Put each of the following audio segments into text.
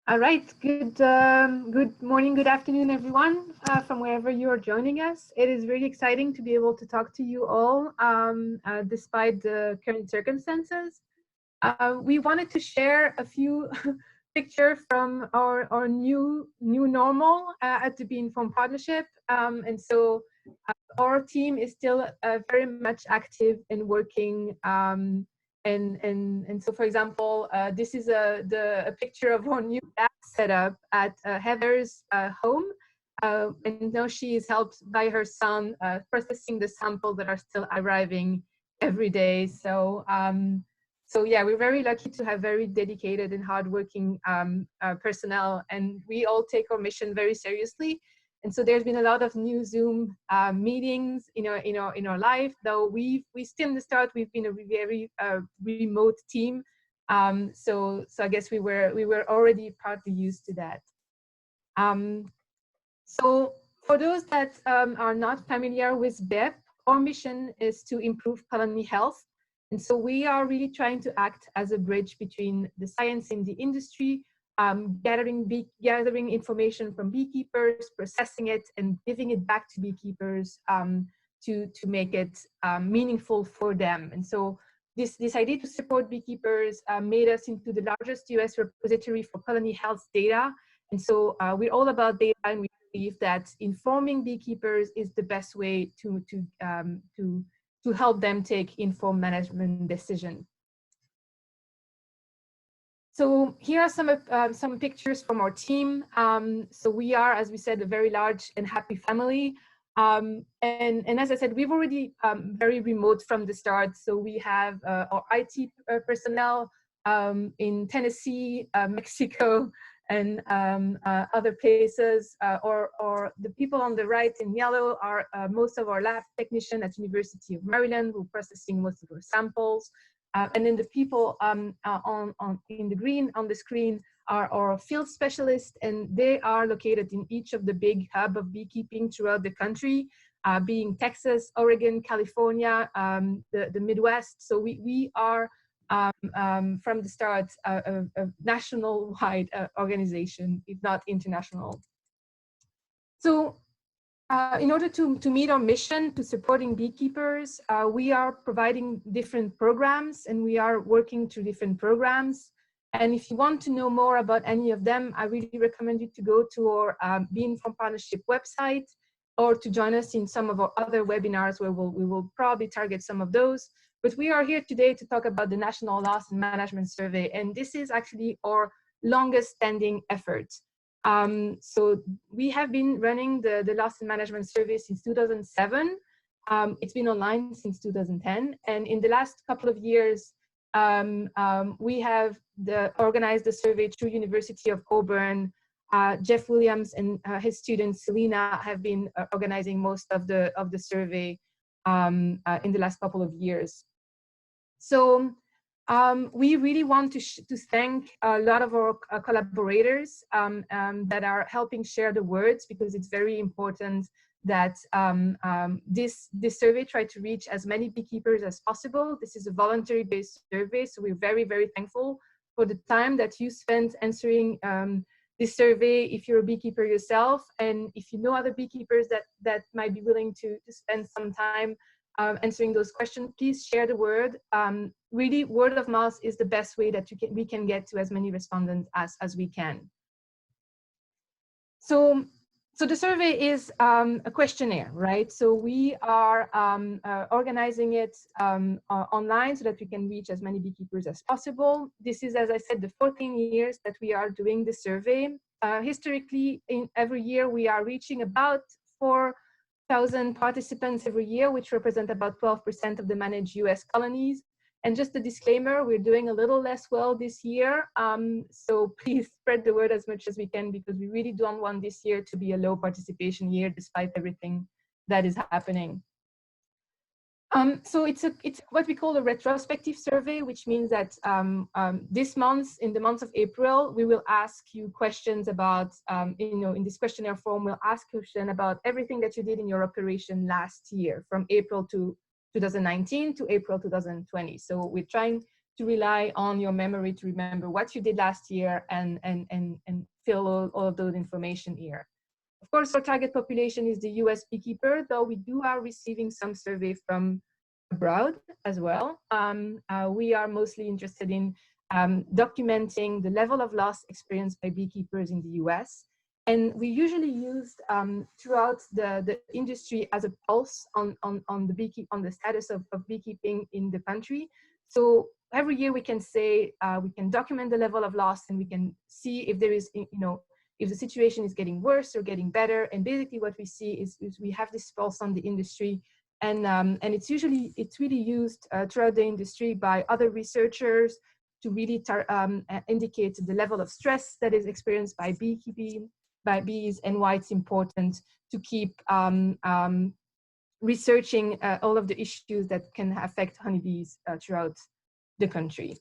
All right, good morning, good afternoon, everyone, from wherever you are joining us. It is really exciting to be able to talk to you all, despite the current circumstances. We wanted to share a few pictures from our new normal at the Be Informed Partnership, and so our team is still very much active in working. And so, for example, this is a picture of our new lab setup at Heather's home. And now she is helped by her son processing the samples that are still arriving every day. So yeah, we're very lucky to have very dedicated and hardworking personnel, and we all take our mission very seriously. And so there's been a lot of new Zoom meetings in our life. Though we still in the start we've been a very remote team. So I guess we were already partly used to that. So for those that are not familiar with BEP, our mission is to improve colony health. And so we are really trying to act as a bridge between the science and the industry, gathering information from beekeepers, processing it, and giving it back to beekeepers to make it meaningful for them. And so this idea to support beekeepers made us into the largest US repository for colony health data. And so we're all about data, and we believe that informing beekeepers is the best way to help them take informed management decisions. So here are some pictures from our team. So we are, as we said, a very large and happy family. And as I said, we've already very remote from the start. So we have our IT personnel in Tennessee, Mexico, and other places, or the people on the right in yellow are most of our lab technicians at University of Maryland who are processing most of our samples. And then the people in the green on the screen are our field specialists, and they are located in each of the big hub of beekeeping throughout the country, being Texas, Oregon, California, the Midwest. So we are from the start a national-wide organization, if not international. So in order to meet our mission to supporting beekeepers, we are providing different programs, and we are working through different programs. And if you want to know more about any of them, I really recommend you to go to our Be Informed Partnership website, or to join us in some of our other webinars where we will probably target some of those. But we are here today to talk about the National Loss and Management Survey, and this is actually our longest standing effort. So we have been running the Loss and Management Survey since 2007. It's been online since 2010. And in the last couple of years, we have organized the survey through University of Auburn. Jeff Williams and his student Selena have been organizing most of the survey in the last couple of years. So we really want to thank a lot of our collaborators that are helping share the words, because it's very important that this survey try to reach as many beekeepers as possible. This is a voluntary-based survey, so we're very, very thankful for the time that you spent answering this survey if you're a beekeeper yourself, and if you know other beekeepers that might be willing to spend some time answering those questions, please share the word. Really, word of mouth is the best way that we can get to as many respondents as we can. So the survey is a questionnaire, right? So we are organizing it online so that we can reach as many beekeepers as possible. This is, as I said, the 14 years that we are doing the survey. Historically, every year we are reaching about 4,000 participants every year, which represent about 12% of the managed US colonies. And just a disclaimer, we're doing a little less well this year. So please spread the word as much as we can, because we really don't want this year to be a low participation year despite everything that is happening. So it's what we call a retrospective survey, which means that this month, in the month of April, we will ask you questions about, in this questionnaire form, we'll ask questions about everything that you did in your operation last year, from April 2019 to April 2020. So we're trying to rely on your memory to remember what you did last year and distill all of those information here. Of course, our target population is the US beekeeper, though we are receiving some survey from abroad as well. We are mostly interested in documenting the level of loss experienced by beekeepers in the US. And we usually used throughout the industry as a pulse on the status of beekeeping in the country. So every year we can say, we can document the level of loss, and we can see if there is, if the situation is getting worse or getting better. And basically what we see is we have this pulse on the industry, and it's really used throughout the industry by other researchers to really indicate the level of stress that is experienced by beekeeping, by bees, and why it's important to keep researching all of the issues that can affect honeybees throughout the country.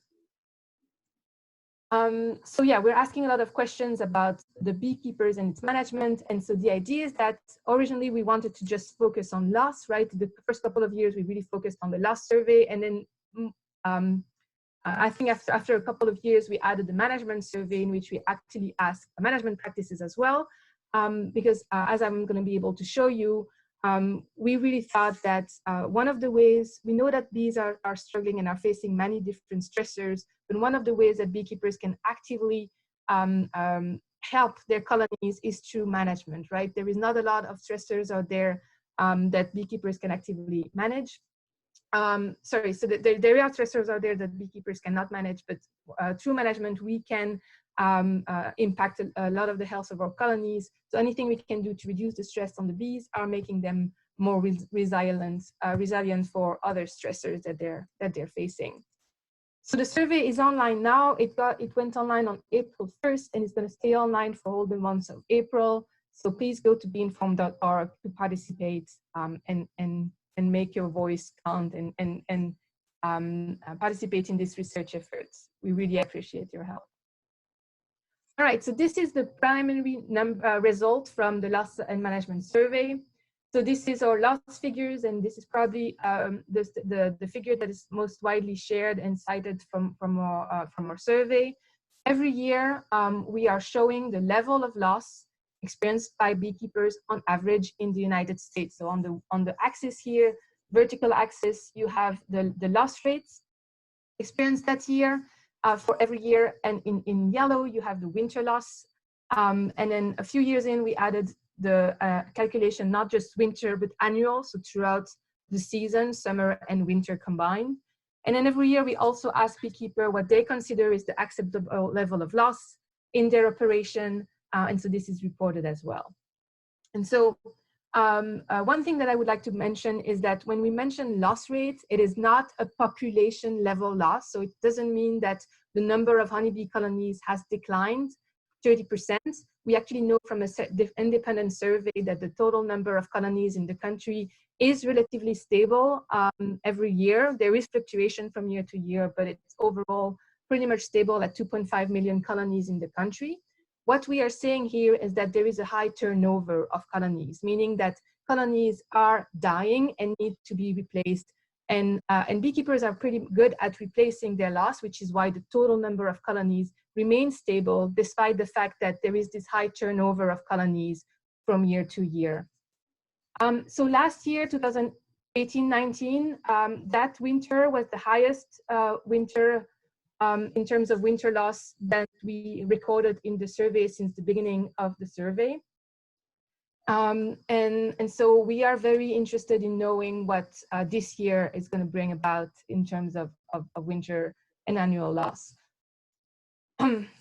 So yeah, we're asking a lot of questions about the beekeepers and its management. And so the idea is that originally we wanted to just focus on loss, right? The first couple of years, we really focused on the loss survey. And then I think after a couple of years, we added the management survey, in which we actually asked management practices as well. Because as I'm going to be able to show you, we really thought that one of the ways, we know that bees are struggling and are facing many different stressors, but one of the ways that beekeepers can actively help their colonies is through management, right? There is not a lot of stressors out there that beekeepers can actively manage. So there are stressors out there that beekeepers cannot manage, but through management, we can impact a lot of the health of our colonies. So anything we can do to reduce the stress on the bees are making them more resilient for other stressors that they're facing. So the survey is online now. It went online on April 1st, and it's going to stay online for all the months of April. So please go to beinformed.org to participate and make your voice count and participate in these research efforts. We really appreciate your help. All right, so this is the primary result from the loss and management survey. So this is our loss figures, and this is probably the figure that is most widely shared and cited from our survey. Every year, we are showing the level of loss experienced by beekeepers on average in the United States. So on the axis here, vertical axis, you have the loss rates experienced that year for every year, and in yellow you have the winter loss. And then a few years in, we added the calculation, not just winter, but annual, so throughout the season, summer and winter combined. And then every year we also ask beekeeper what they consider is the acceptable level of loss in their operation, and so this is reported as well. And so one thing that I would like to mention is that when we mention loss rate, it is not a population level loss. So it doesn't mean that the number of honeybee colonies has declined 30%. We actually know from an independent survey that the total number of colonies in the country is relatively stable every year. There is fluctuation from year to year, but it's overall pretty much stable at 2.5 million colonies in the country. What we are saying here is that there is a high turnover of colonies, meaning that colonies are dying and need to be replaced. And beekeepers are pretty good at replacing their loss, which is why the total number of colonies remains stable, despite the fact that there is this high turnover of colonies from year to year. So last year, 2018-19, that winter was the highest winter in terms of winter loss that we recorded in the survey since the beginning of the survey. And so we are very interested in knowing what this year is going to bring about in terms of winter and annual loss.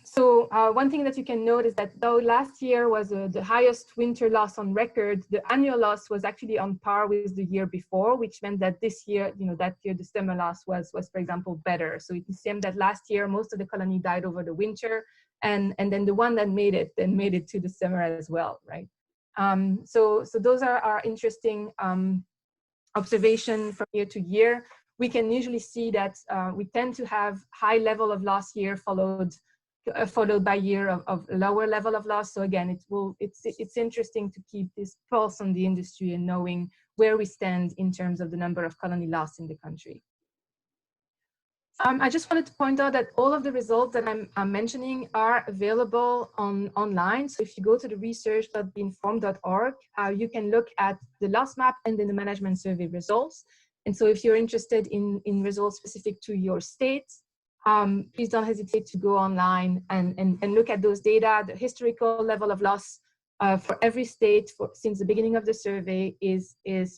So one thing that you can note is that though last year was the highest winter loss on record, the annual loss was actually on par with the year before, which meant that this year, that year the summer loss was for example, better. So it seemed that last year, most of the colony died over the winter, and then the one that made it to the summer as well, right? So those are our interesting observation from year to year. We can usually see that we tend to have high level of loss year followed by year of lower level of loss. So again, it's interesting to keep this pulse on the industry and knowing where we stand in terms of the number of colony loss in the country. I just wanted to point out that all of the results that I'm mentioning are available online. So if you go to the research.beinformed.org, you can look at the loss map and then the management survey results. And so if you're interested in results specific to your state, please don't hesitate to go online and look at those data. The historical level of loss for every state since the beginning of the survey is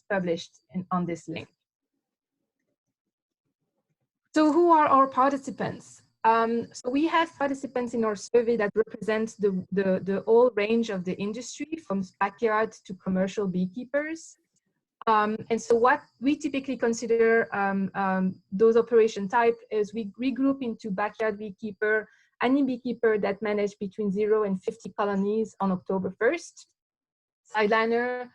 published on this link. So who are our participants? So we have participants in our survey that represent the whole range of the industry, from backyard to commercial beekeepers. And so what we typically consider those operation type is we regroup into backyard beekeeper, any beekeeper that manage between 0 and 50 colonies on October 1st. Sideliner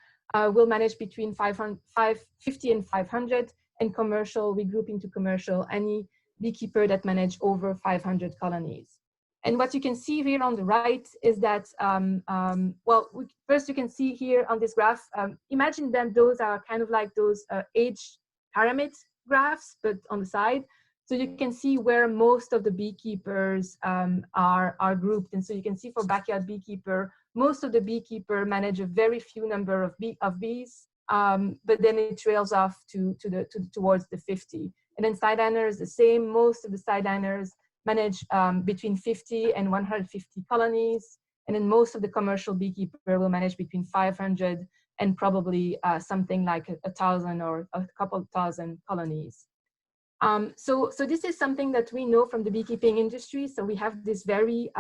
will manage between 50 and 500, and commercial, we group into commercial, any beekeeper that manage over 500 colonies. And what you can see here on the right is that, first you can see here on this graph, imagine that those are kind of like those age pyramid graphs, but on the side. So you can see where most of the beekeepers are grouped. And so you can see for backyard beekeeper, most of the beekeeper manage a very few number of bees, but then it trails off towards the 50. And then sideliners the same. Most of the sideliners manage between 50 and 150 colonies. And then most of the commercial beekeeper will manage between 500 and probably something like 1,000 or a couple thousand colonies. So this is something that we know from the beekeeping industry. So we have this very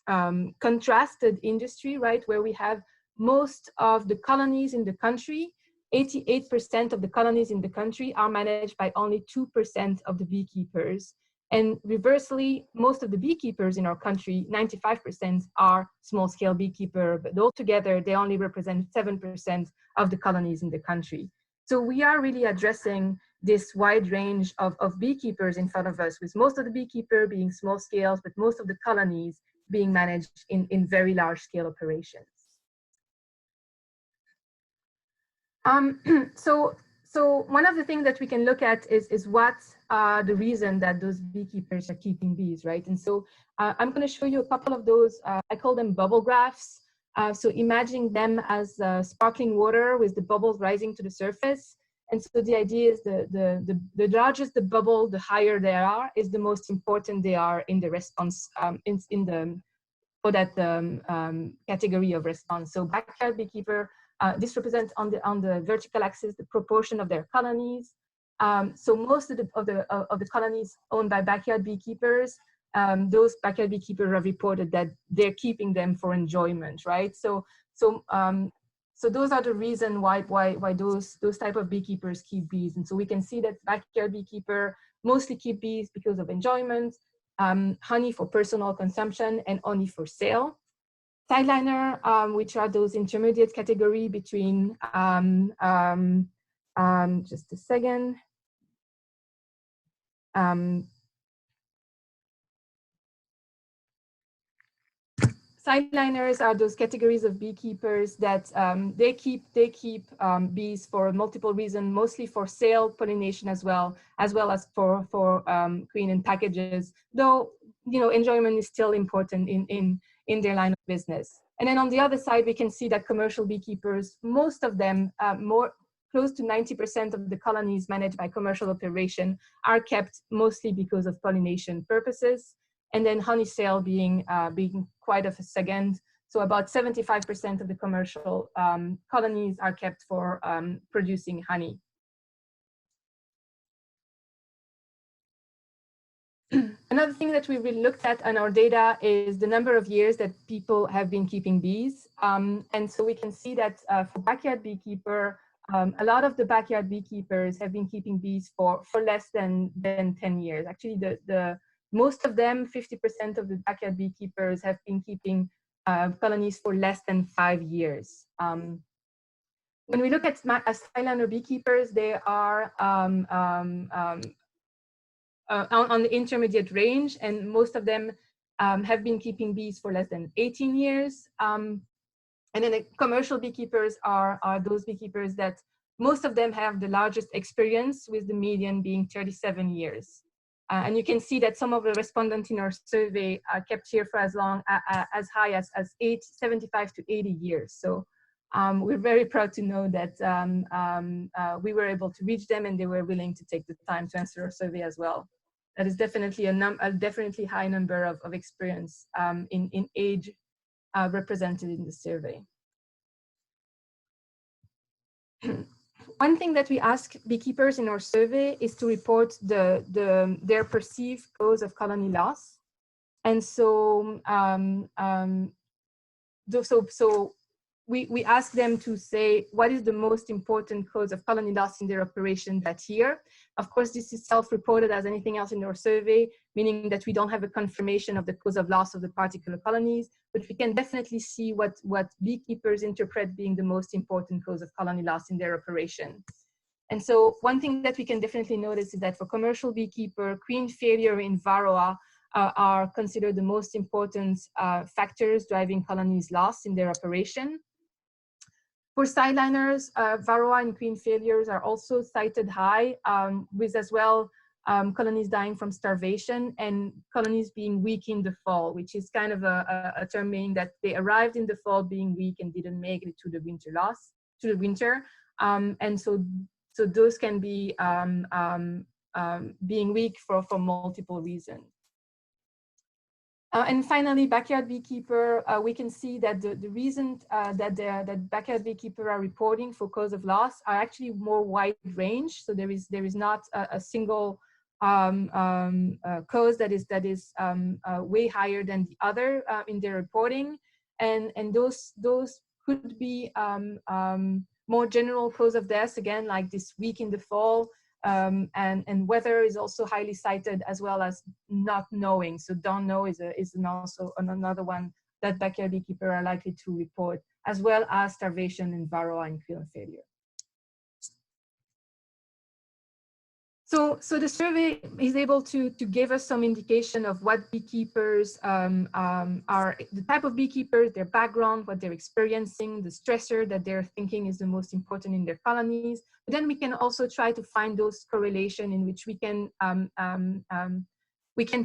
contrasted industry, right, where we have most of the colonies in the country, 88% of the colonies in the country are managed by only 2% of the beekeepers. And reversely, most of the beekeepers in our country, 95%, are small-scale beekeeper, but altogether they only represent 7% of the colonies in the country. So we are really addressing this wide range of beekeepers in front of us, with most of the beekeeper being small scales, but most of the colonies being managed in very large scale operations. So one of the things that we can look at is what the reason that those beekeepers are keeping bees, right? And so I'm going to show you a couple of those. I call them bubble graphs. So imagining them as sparkling water with the bubbles rising to the surface. And so the idea is the larger the bubble, the higher they are, is the most important they are in the response for that category of response. So backyard beekeeper, this represents on the vertical axis the proportion of their colonies. So most of the colonies owned by backyard beekeepers, those backyard beekeepers have reported that they're keeping them for enjoyment, right? So those are the reason why those type of beekeepers keep bees. And so we can see that backyard beekeeper mostly keep bees because of enjoyment, honey for personal consumption, and honey for sale. Sideliner, which are those intermediate category between, just a second. Sideliners are those categories of beekeepers that they keep bees for multiple reasons, mostly for sale, pollination as well as for queen and packages. Though enjoyment is still important in their line of business. And then on the other side, we can see that commercial beekeepers, most of them, close to 90% of the colonies managed by commercial operation, are kept mostly because of pollination purposes. And then honey sale being quite of a second. So about 75% of the commercial colonies are kept for producing honey. Another thing that we really looked at on our data is the number of years that people have been keeping bees. And so we can see that for backyard beekeeper, a lot of the backyard beekeepers have been keeping bees for less than 10 years. Actually, most of them, 50% of the backyard beekeepers, have been keeping colonies for less than 5 years. When we look at Steinhauer beekeepers, they are on the intermediate range, and most of them have been keeping bees for less than 18 years. And then the commercial beekeepers are those beekeepers that most of them have the largest experience, with the median being 37 years. And you can see that some of the respondents in our survey are kept here for as long, as high as 75 to 80 years. So we're very proud to know that we were able to reach them, and they were willing to take the time to answer our survey as well. That is definitely a definitely high number of experience in age represented in the survey. One thing that we ask beekeepers in our survey is to report their perceived cause of colony loss. And so, we ask them to say what is the most important cause of colony loss in their operation that year. Of course, this is self-reported as anything else in our survey, meaning that we don't have a confirmation of the cause of loss of the particular colonies, but we can definitely see what beekeepers interpret being the most important cause of colony loss in their operation. And so one thing that we can definitely notice is that for commercial beekeeper, queen failure in Varroa are considered the most important factors driving colonies loss in their operation. For sideliners, Varroa and queen failures are also cited high, with as well colonies dying from starvation and colonies being weak in the fall, which is kind of a term meaning that they arrived in the fall being weak and didn't make it to the winter. And so those can be being weak for multiple reasons. And finally, backyard beekeeper, we can see that the reasons that backyard beekeeper are reporting for cause of loss are actually more wide range. So there is not a single cause that is way higher than the other in their reporting, and those could be more general cause of death, again, like this week in the fall. And weather is also highly cited, as well as not knowing. So don't know is also another one that backyard beekeeper are likely to report, as well as starvation and Varroa and queen failure. So the survey is able to give us some indication of what beekeepers are, the type of beekeepers, their background, what they're experiencing, the stressor that they're thinking is the most important in their colonies. But then we can also try to find those correlation in which we can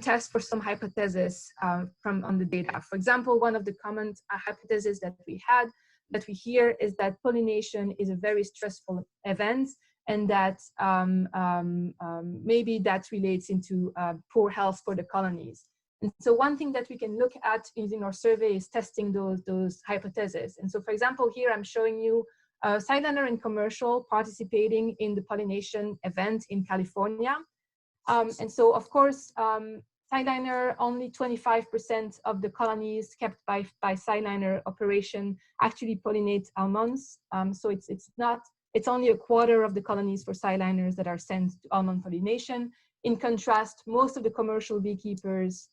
test for some hypothesis on the data. For example, one of the common hypotheses that we hear is that pollination is a very stressful event, and that maybe that relates into poor health for the colonies. And so one thing that we can look at using our survey is testing those hypotheses. And so, for example, here I'm showing you sideliner and commercial participating in the pollination event in California. And so, of course, sideliner, only 25% of the colonies kept by sideliner operation actually pollinate almonds. So it's only a quarter of the colonies for sideliners that are sent to almond pollination. In contrast, most of the commercial beekeepers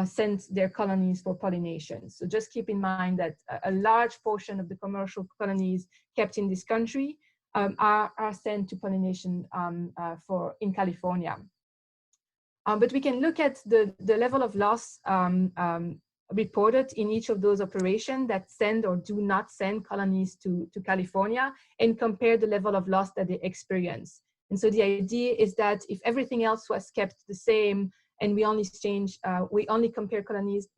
send their colonies for pollination. So just keep in mind that a large portion of the commercial colonies kept in this country are sent to pollination in California. But we can look at the level of loss reported in each of those operations that send or do not send colonies to California, and compare the level of loss that they experience. And so the idea is that if everything else was kept the same, and we only compare colonies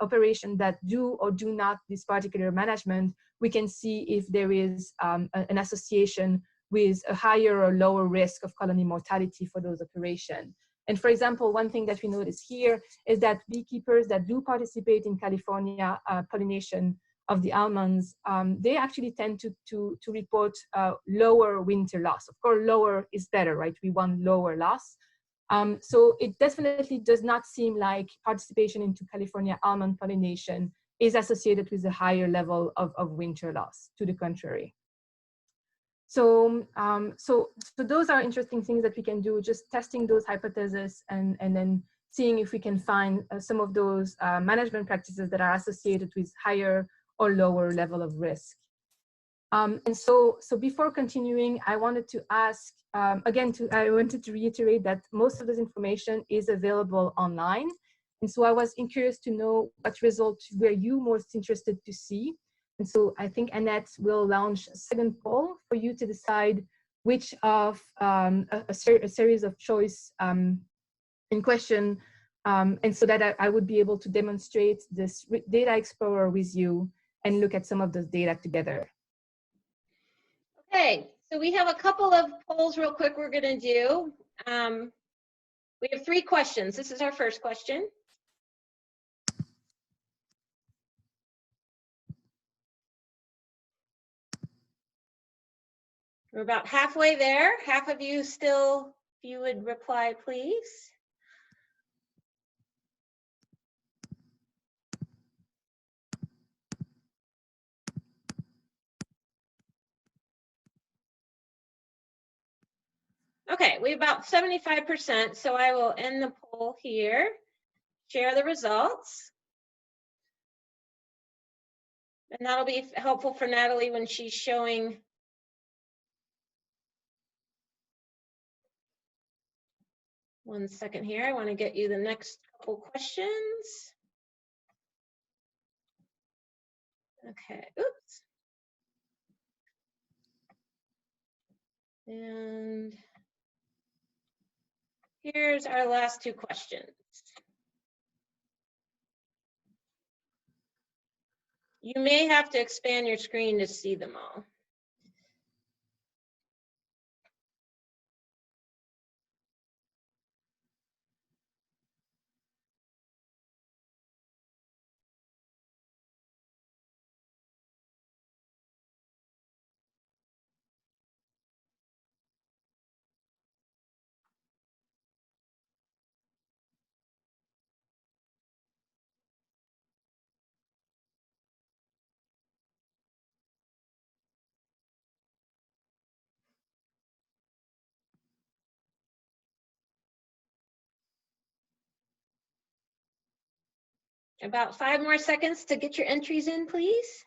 operation that do or do not this particular management, we can see if there is an association with a higher or lower risk of colony mortality for those operations. And for example, one thing that we notice here is that beekeepers that do participate in California pollination of the almonds, they actually tend to report lower winter loss. Of course, lower is better, right? We want lower loss. So it definitely does not seem like participation into California almond pollination is associated with a higher level of winter loss, to the contrary. So those are interesting things that we can do, just testing those hypotheses and then seeing if we can find some of those management practices that are associated with higher or lower level of risk. And so before continuing, I wanted to ask, I wanted to reiterate that most of this information is available online. And so I was curious to know what results were you most interested to see. And so I think Annette will launch a second poll for you to decide which of a series of choice in question, and so that I would be able to demonstrate this data explorer with you and look at some of those data together. Okay, so we have a couple of polls real quick we're going to do. We have 3 questions. This is our first question. We're about halfway there. Half of you still, if you would reply, please. Okay, we have about 75%, so I will end the poll here, share the results. And that'll be helpful for Natalie when she's showing. One second here, I want to get you the next couple questions. Okay, oops. And here's our last 2 questions. You may have to expand your screen to see them all. About 5 more seconds to get your entries in, please.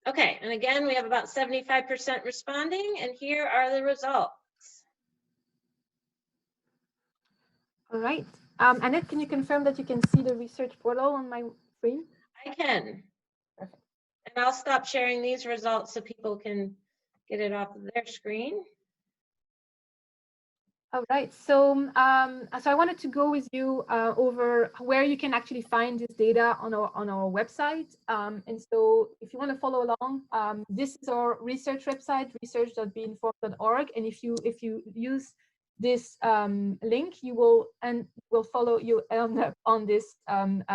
Okay, and again, we have about 75% responding, and here are the results. All right. Annette, can you confirm that you can see the research portal on my screen? I can. Perfect. And I'll stop sharing these results so people can get it off of their screen. All right, so so I wanted to go with you over where you can actually find this data on our website. And so if you want to follow along, this is our research website, research.beinformed.org. And if you use this link, you will follow you end up on this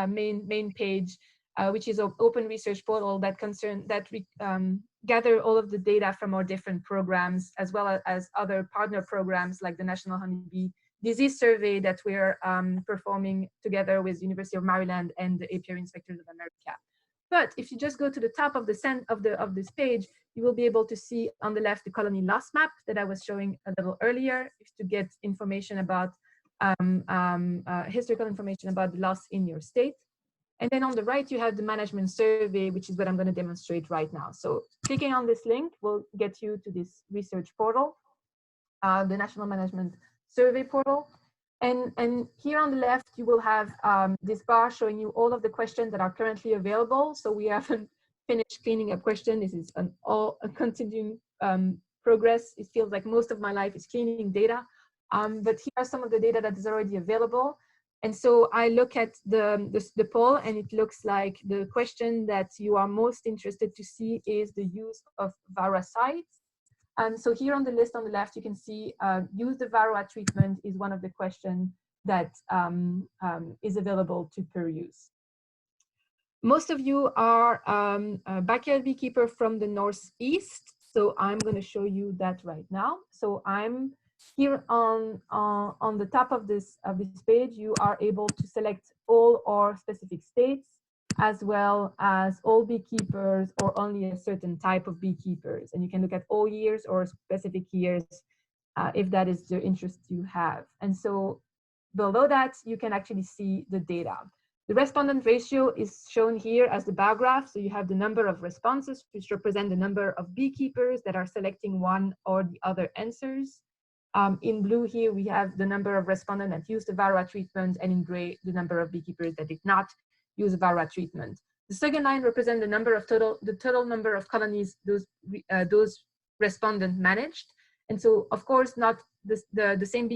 main page, which is an open research portal that gather all of the data from our different programs, as well as other partner programs like the National Honeybee Disease Survey that we're performing together with University of Maryland and the Apiary Inspectors of America. But if you just go to the top of this page, you will be able to see on the left the colony loss map that I was showing a little earlier, to get information about historical information about the loss in your state. And then on the right, you have the management survey, which is what I'm going to demonstrate right now. So clicking on this link will get you to this research portal, the National Management Survey portal. And here on the left, you will have this bar showing you all of the questions that are currently available. So we haven't finished cleaning up questions. This is a continuing progress. It feels like most of my life is cleaning data. But here are some of the data that is already available. And so I look at the poll, and it looks like the question that you are most interested to see is the use of varroa sites. And so here on the list on the left, you can see use the varroa treatment is one of the questions that is available to peruse. Most of you are a backyard beekeeper from the Northeast, so I'm going to show you that right now. So I'm here on the top of this page. You are able to select all or specific states, as well as all beekeepers or only a certain type of beekeepers. And you can look at all years or specific years if that is the interest you have. And so below that, you can actually see the data. The respondent ratio is shown here as the bar graph. So you have the number of responses, which represent the number of beekeepers that are selecting one or the other answers. In blue here, we have the number of respondents that used the varroa treatment, and in gray, the number of beekeepers that did not use a varroa treatment. The second line represents the number of the total number of colonies those respondents managed. And so, of course, not the same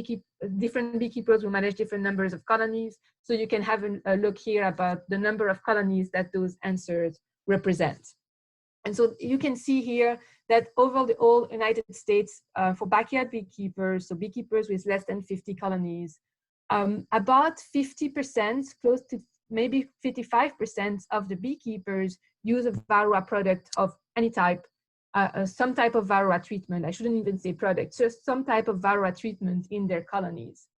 different beekeepers will manage different numbers of colonies. So you can have a look here about the number of colonies that those answers represent. And so you can see here that over the whole United States, for backyard beekeepers, so beekeepers with less than 50 colonies, about 50%, close to maybe 55% of the beekeepers use a varroa product of any type, some type of varroa treatment. I shouldn't even say product, just some type of varroa treatment in their colonies.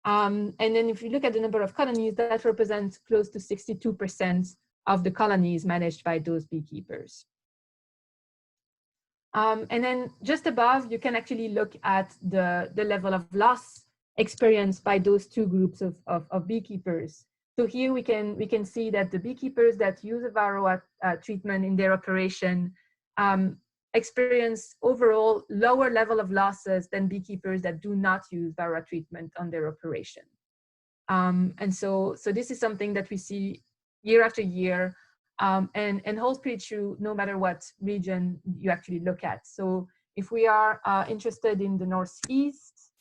And then if you look at the number of colonies, that represents close to 62% of the colonies managed by those beekeepers. And then just above, you can actually look at the level of loss experienced by those two groups of beekeepers. So here we can see that the beekeepers that use a varroa treatment in their operation experience overall lower level of losses than beekeepers that do not use varroa treatment on their operation. And so this is something that we see year after year, and holds pretty true no matter what region you actually look at. So if we are interested in the Northeast,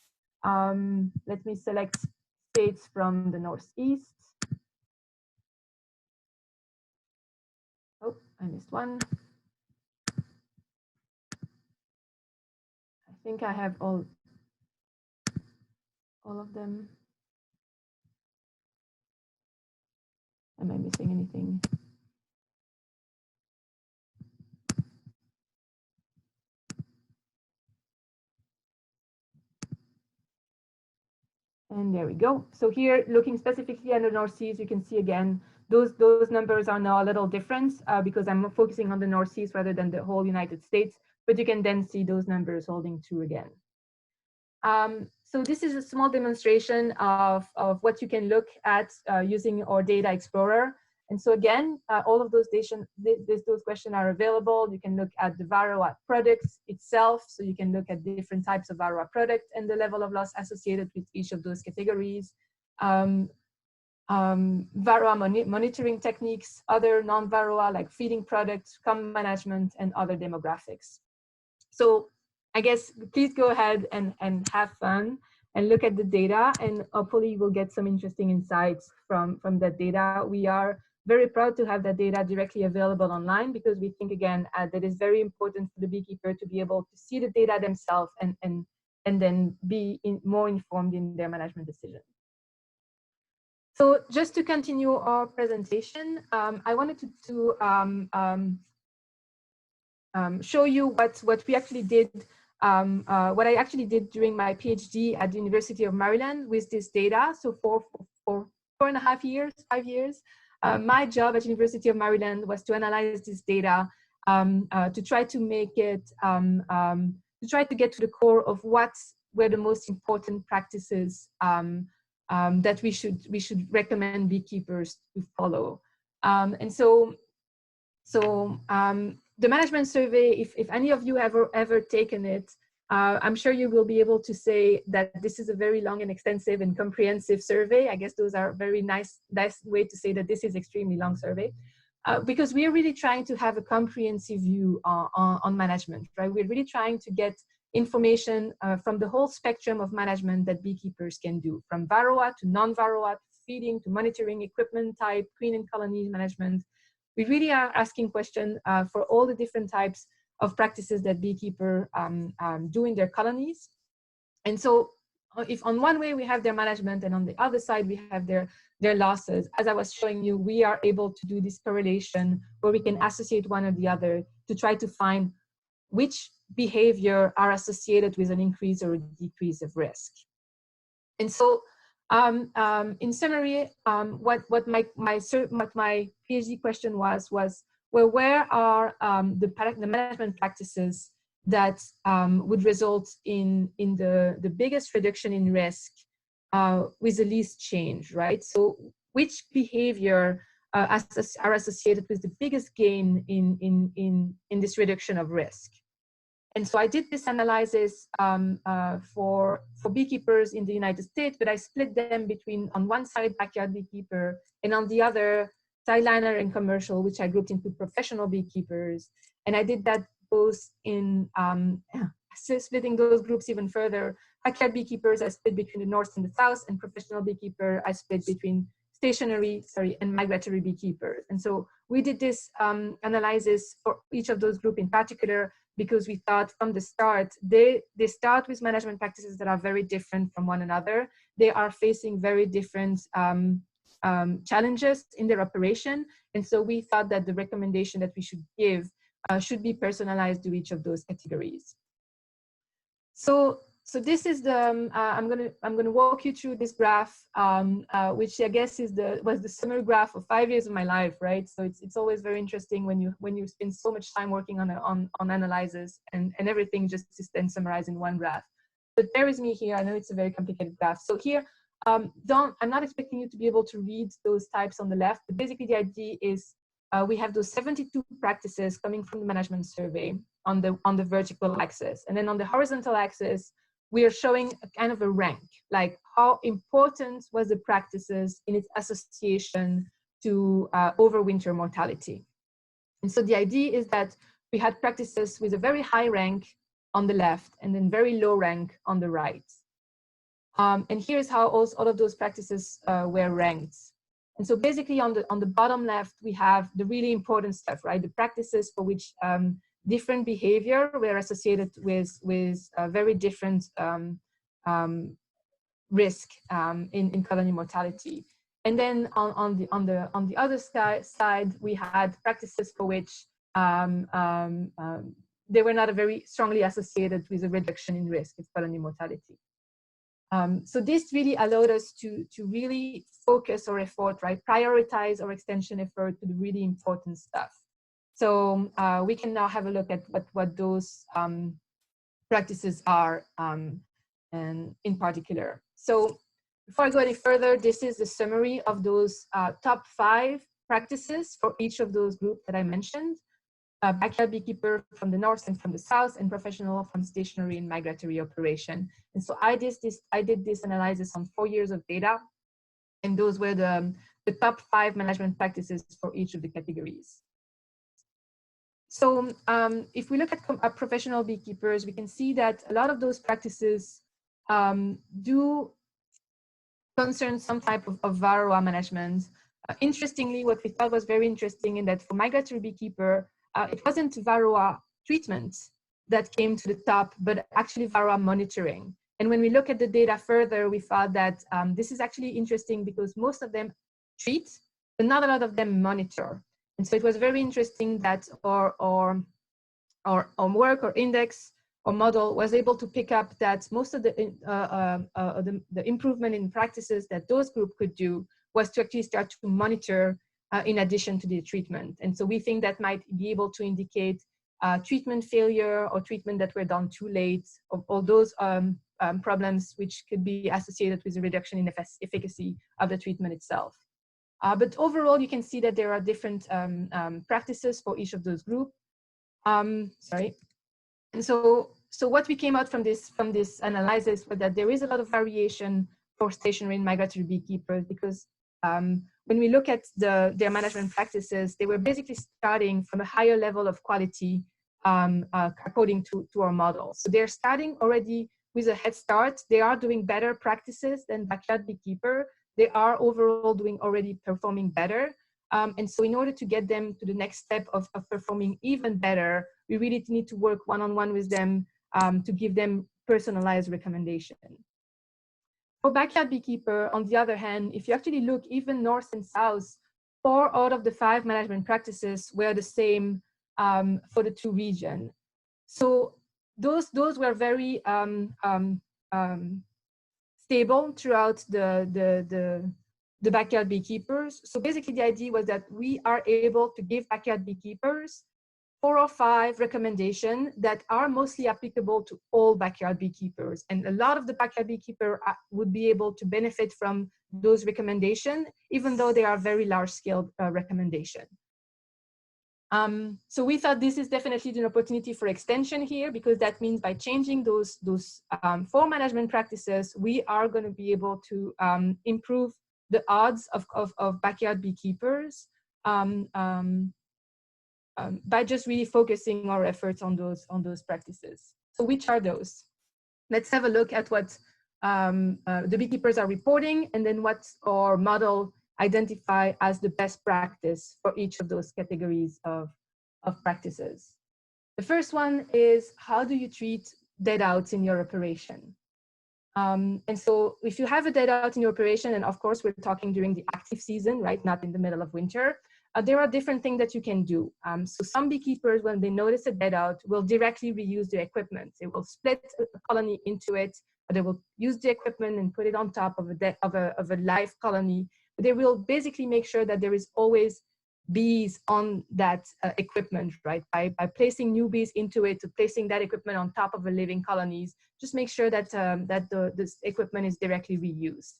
let me select states from the Northeast. Oh, I missed one. I think I have all of them. Am I missing anything? And there we go. So here, looking specifically at the Northeast, you can see again, those numbers are now a little different because I'm focusing on the Northeast rather than the whole United States, but you can then see those numbers holding true again. So this is a small demonstration of what you can look at using our Data Explorer. And so again, all of those questions are available. You can look at the varroa products itself. So you can look at different types of varroa products and the level of loss associated with each of those categories. Varroa monitoring techniques, other non-varroa like feeding products, common management, and other demographics. So I guess please go ahead and have fun and look at the data, and hopefully we'll get some interesting insights from that data. We are very proud to have that data directly available online because we think, again, that is very important for the beekeeper to be able to see the data themselves and then be more informed in their management decisions. So just to continue our presentation, I wanted to show you what we actually did, what I actually did during my PhD at the University of Maryland with this data. So for 4.5 years, 5 years, my job at University of Maryland was to analyze this data to try to make it, to try to get to the core of what were the most important practices that we should recommend beekeepers to follow. And so the management survey, if any of you have ever taken it, I'm sure you will be able to say that this is a very long and extensive and comprehensive survey. I guess those are very nice way to say that this is extremely long survey, because we are really trying to have a comprehensive view on management, right? We're really trying to get information from the whole spectrum of management that beekeepers can do, from varroa to non-varroa, to feeding, to monitoring, equipment type, queen and colony management. We really are asking questions for all the different types of practices that beekeepers do in their colonies. And so if on one way we have their management and on the other side we have their losses, as I was showing you, we are able to do this correlation where we can associate one or the other to try to find which behavior are associated with an increase or a decrease of risk. And so in summary, what my PhD question was well, where are the management practices that would result in the biggest reduction in risk with the least change, right? So which behavior are associated with the biggest gain in this reduction of risk? And so I did this analysis for beekeepers in the United States, but I split them between, on one side, backyard beekeeper, and on the other, sideliner and commercial, which I grouped into professional beekeepers. And I did that both in splitting those groups even further. Backyard beekeepers, I split between the north and the south, and professional beekeeper, I split between stationary, and migratory beekeepers. And so we did this analysis for each of those groups in particular, because we thought from the start, they start with management practices that are very different from one another. They are facing very different challenges in their operation. And so we thought that the recommendation that we should give should be personalized to each of those categories. So this is the I'm gonna walk you through this graph, which I guess was the summary graph of 5 years of my life, right? So it's always very interesting when you spend so much time working on analysis, and everything just is then summarized in one graph. But bear with me here. I know it's a very complicated graph. So here, I'm not expecting you to be able to read those types on the left, but basically the idea is we have those 72 practices coming from the management survey on the vertical axis, and then on the horizontal axis, we are showing a kind of a rank, like how important was the practices in its association to overwinter mortality. And so the idea is that we had practices with a very high rank on the left and then very low rank on the right. And here's how all of those practices were ranked. And so basically on the bottom left, we have the really important stuff, right? The practices for which different behavior were associated with very different risk in colony mortality. And then on the other side, we had practices for which they were not very strongly associated with a reduction in risk of colony mortality. So this really allowed us to really focus our effort, right? Prioritize our extension effort to the really important stuff. So we can now have a look at what those practices are and in particular. So before I go any further, this is the summary of those top 5 practices for each of those groups that I mentioned. Backyard beekeeper from the north and from the south, and professional from stationary and migratory operation. And so I did this analysis on 4 years of data, and those were the top 5 management practices for each of the categories. So if we look at professional beekeepers, we can see that a lot of those practices do concern some type of varroa management. Interestingly, what we thought was very interesting in that for migratory beekeeper, it wasn't varroa treatment that came to the top, but actually varroa monitoring. And when we look at the data further, we found that this is actually interesting because most of them treat, but not a lot of them monitor. And so it was very interesting that our work or index or model was able to pick up that most of the improvement in practices that those groups could do was to actually start to monitor in addition to the treatment. And so we think that might be able to indicate treatment failure or treatment that were done too late, or all those problems which could be associated with a reduction in efficacy of the treatment itself. But overall, you can see that there are different practices for each of those groups. And so what we came out from this analysis was that there is a lot of variation for stationary and migratory beekeepers, because when we look at their management practices, they were basically starting from a higher level of quality according to our model. So they're starting already with a head start. They are doing better practices than backyard beekeeper. They are overall already performing better. And so in order to get them to the next step of performing even better, we really need to work one-on-one with them to give them personalized recommendation. For backyard beekeeper, on the other hand, if you actually look even north and south, 4 out of the 5 management practices were the same for the 2 regions. So those were very stable throughout the backyard beekeepers. So basically the idea was that we are able to give backyard beekeepers 4 or 5 recommendations that are mostly applicable to all backyard beekeepers. And a lot of the backyard beekeeper would be able to benefit from those recommendations, even though they are very large scale recommendations. So we thought this is definitely an opportunity for extension here, because that means by changing those form management practices, we are going to be able to improve the odds of backyard beekeepers by just really focusing our efforts on those practices. So which are those? Let's have a look at what the beekeepers are reporting, and then what our model identify as the best practice for each of those categories of practices. The first one is, how do you treat dead outs in your operation? And so if you have a dead out in your operation, and of course we're talking during the active season, right, not in the middle of winter, there are different things that you can do. So some beekeepers, when they notice a dead out, will directly reuse their equipment. They will split a colony into it, or they will use the equipment and put it on top of a live colony. They will basically make sure that there is always bees on that equipment, right? By placing new bees into it, placing that equipment on top of a living colonies, just make sure that this equipment is directly reused.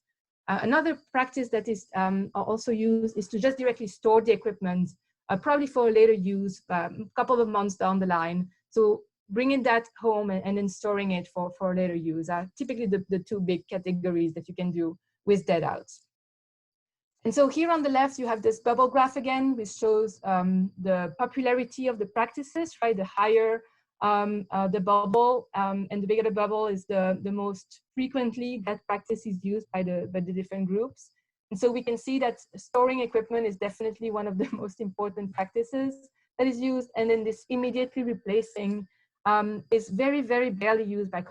Another practice that is also used is to just directly store the equipment, probably for later use, a couple of months down the line. So bringing that home and then storing it for later use are typically the two big categories that you can do with dead outs. And so here on the left, you have this bubble graph again, which shows the popularity of the practices, right? The higher the bubble and the bigger the bubble is the most frequently that practice is used by the different groups. And so we can see that storing equipment is definitely one of the most important practices that is used. And then this immediately replacing is very, very barely used by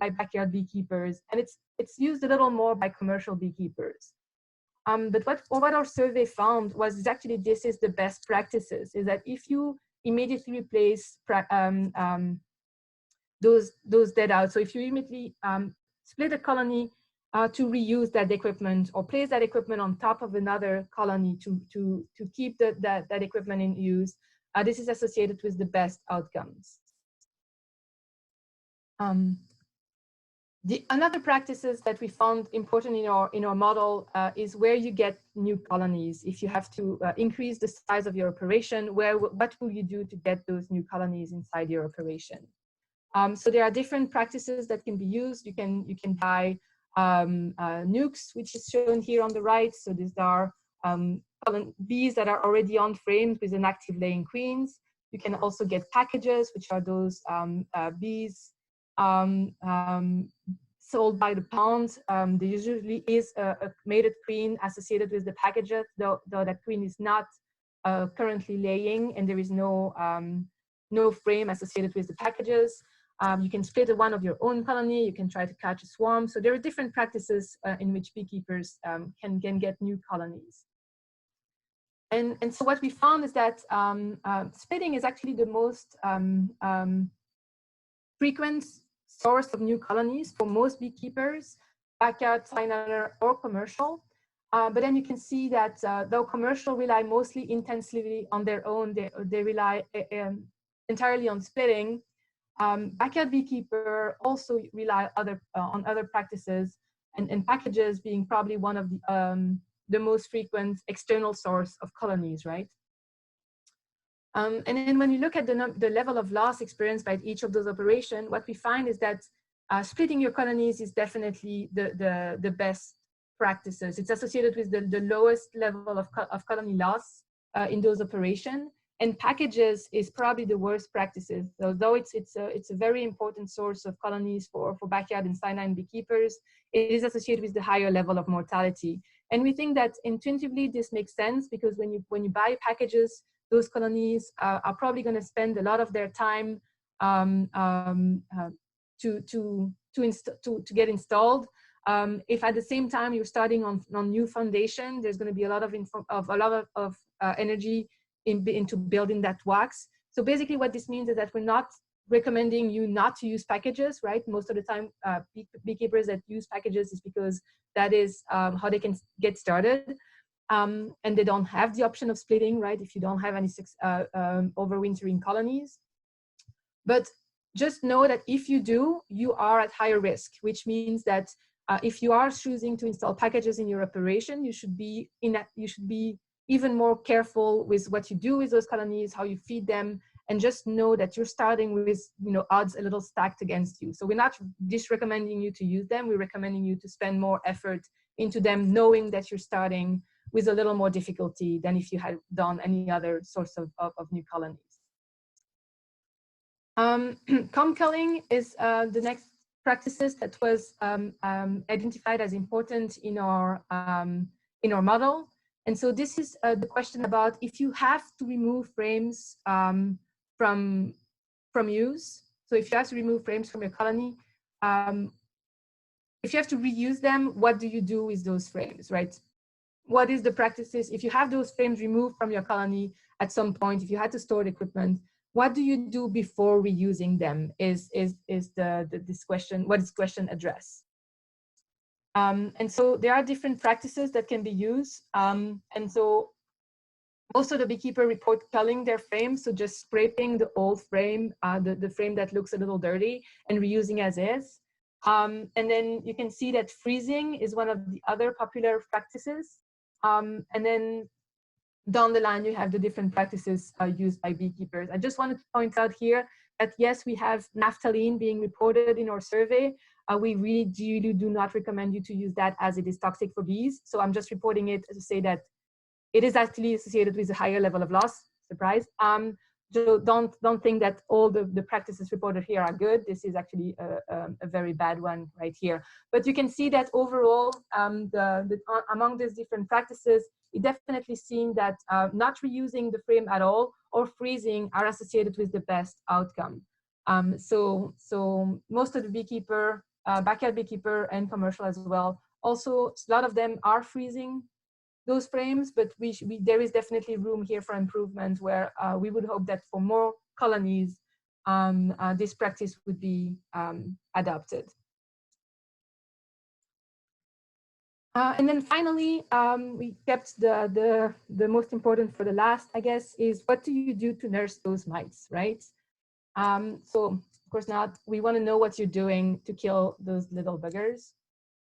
backyard beekeepers. And it's used a little more by commercial beekeepers. But what our survey found was actually this is the best practices, is that if you immediately replace those dead outs, so if you immediately split a colony to reuse that equipment, or place that equipment on top of another colony to keep that equipment in use, this is associated with the best outcomes. Another practices that we found important in our model is where you get new colonies. If you have to increase the size of your operation, what will you do to get those new colonies inside your operation? So there are different practices that can be used. You can buy nukes, which is shown here on the right. So these are bees that are already on frames with an active laying queens. You can also get packages, which are those bees sold by the pound. There usually is a mated queen associated with the packages, though that queen is not currently laying, and there is no frame associated with the packages. You can split one of your own colony. You can try to catch a swarm. So there are different practices in which beekeepers can get new colonies. And so what we found is that splitting is actually the most frequent source of new colonies for most beekeepers, backyard, sign-owner, or commercial. But then you can see that though commercial rely mostly intensively on their own, they rely entirely on splitting. Backyard beekeeper also rely on other practices, and packages being probably one of the most frequent external source of colonies, right? And then when you look at the level of loss experienced by each of those operations, what we find is that splitting your colonies is definitely the best practices. It's associated with the lowest level of colony loss in those operations. And packages is probably the worst practices. Although it's a very important source of colonies for backyard and sign-in beekeepers, it is associated with the higher level of mortality. And we think that intuitively this makes sense, because when you buy packages, those colonies are probably going to spend a lot of their time to get installed. If at the same time you're starting on new foundation, there's going to be a lot of energy into building that wax. So basically what this means is that we're not recommending you not to use packages, right? Most of the time beekeepers that use packages is because that is how they can get started. And they don't have the option of splitting, right? If you don't have any overwintering colonies. But just know that if you do, you are at higher risk, which means that if you are choosing to install packages in your operation, you should be even more careful with what you do with those colonies, how you feed them, and just know that you're starting with, you know, odds a little stacked against you. So we're not just recommending you to use them, we're recommending you to spend more effort into them, knowing that you're starting with a little more difficulty than if you had done any other source of new colonies. Comb culling is the next practices that was identified as important in our model. And so this is the question about if you have to remove frames from use. So if you have to remove frames from your colony, if you have to reuse them, what do you do with those frames, right? What is the practices? If you have those frames removed from your colony at some point, if you had to store the equipment, what do you do before reusing them is this question, what is question address? And so there are different practices that can be used. And so most of the beekeeper report culling their frames, so just scraping the old frame, the frame that looks a little dirty, and reusing as is. And then you can see that freezing is one of the other popular practices. And then down the line, you have the different practices used by beekeepers. I just wanted to point out here that yes, we have naphthalene being reported in our survey. We really do not recommend you to use that as it is toxic for bees. So I'm just reporting it to say that it is actually associated with a higher level of loss. Surprise. So don't think that all the practices reported here are good. This is actually a very bad one right here. But you can see that overall, among these different practices, it definitely seen that not reusing the frame at all or freezing are associated with the best outcome. So most of the beekeeper, backyard beekeeper and commercial as well, also a lot of them are freezing those frames, but there is definitely room here for improvement where we would hope that for more colonies, this practice would be adopted. And then finally, we kept the most important for the last, I guess, is what do you do to nurse those mites, right? So of course not, we want to know what you're doing to kill those little buggers.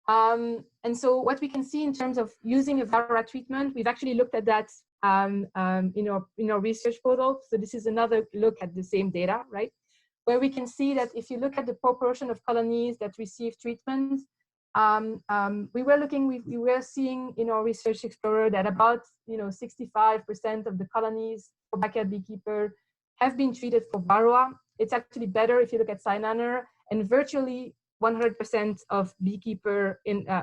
And so what we can see in terms of using a varroa treatment, we've actually looked at that in our research portal. So this is another look at the same data, right? Where we can see that if you look at the proportion of colonies that receive treatment, we were seeing in our Research Explorer that about 65% of the colonies for backyard beekeeper have been treated for varroa. It's actually better if you look at cyanur, and virtually 100% of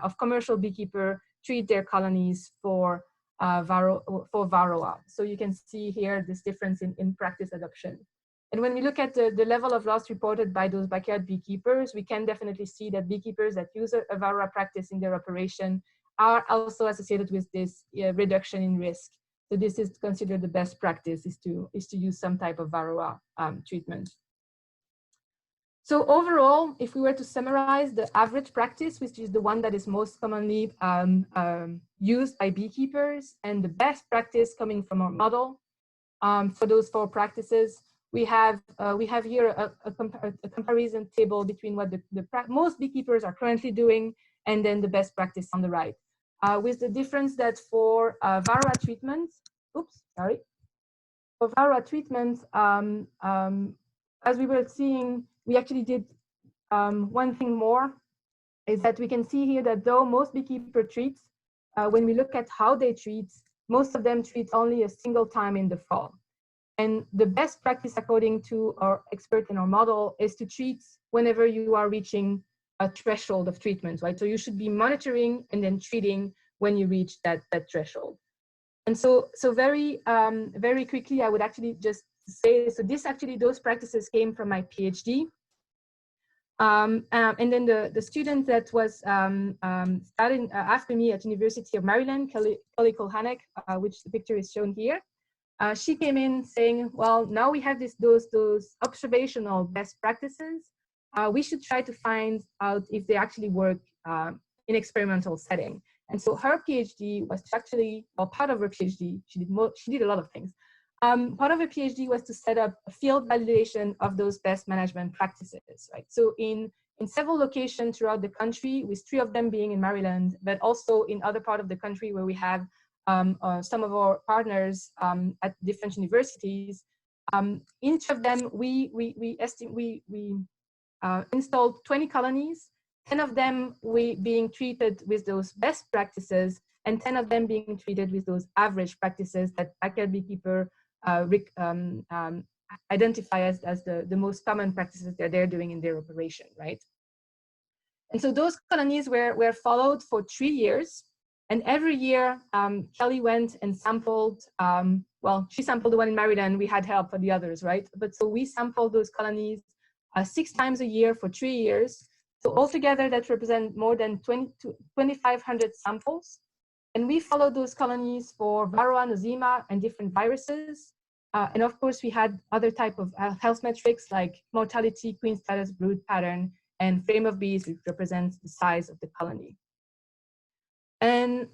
of commercial beekeeper treat their colonies for varroa. So you can see here this difference in practice adoption. And when we look at the level of loss reported by those backyard beekeepers, we can definitely see that beekeepers that use a varroa practice in their operation are also associated with this reduction in risk. So this is considered the best practice, is to use some type of varroa treatment. So overall, if we were to summarize the average practice, which is the one that is most commonly used by beekeepers, and the best practice coming from our model, for those 4 practices, we have here a comparison table between what most beekeepers are currently doing and then the best practice on the right. With the difference that for varroa treatment, for varroa treatment, as we were seeing, we actually did one thing more, is that we can see here that though most beekeeper treats, when we look at how they treat, most of them treat only a single time in the fall. And the best practice, according to our expert in our model, is to treat whenever you are reaching a threshold of treatment, right? So you should be monitoring and then treating when you reach that threshold. And so very quickly, I would actually just say, so those practices came from my PhD. And then the student that was starting after me at University of Maryland, Kelly Kolhanek, which the picture is shown here, she came in saying, well, now we have those observational best practices. We should try to find out if they actually work in experimental setting. And so her PhD was actually, well, part of her PhD, she did a lot of things. Part of her PhD was to set up a field validation of those best management practices, right? So in several locations throughout the country, with 3 of them being in Maryland, but also in other part of the country where we have some of our partners at different universities. Each of them, we installed 20 colonies, 10 of them being treated with those best practices, and 10 of them being treated with those average practices that backyard beekeeper identify as the most common practices that they're doing in their operation, right? And so those colonies were followed for 3 years. And every year, Kelly went and sampled, well, she sampled the one in Maryland, we had help for the others, right? But so we sampled those colonies 6 times a year for 3 years. So altogether, that represents more than 2,500 samples. And we followed those colonies for varroa, nosema, and different viruses. And of course, we had other type of health metrics like mortality, queen status, brood pattern, and frame of bees, which represents the size of the colony. And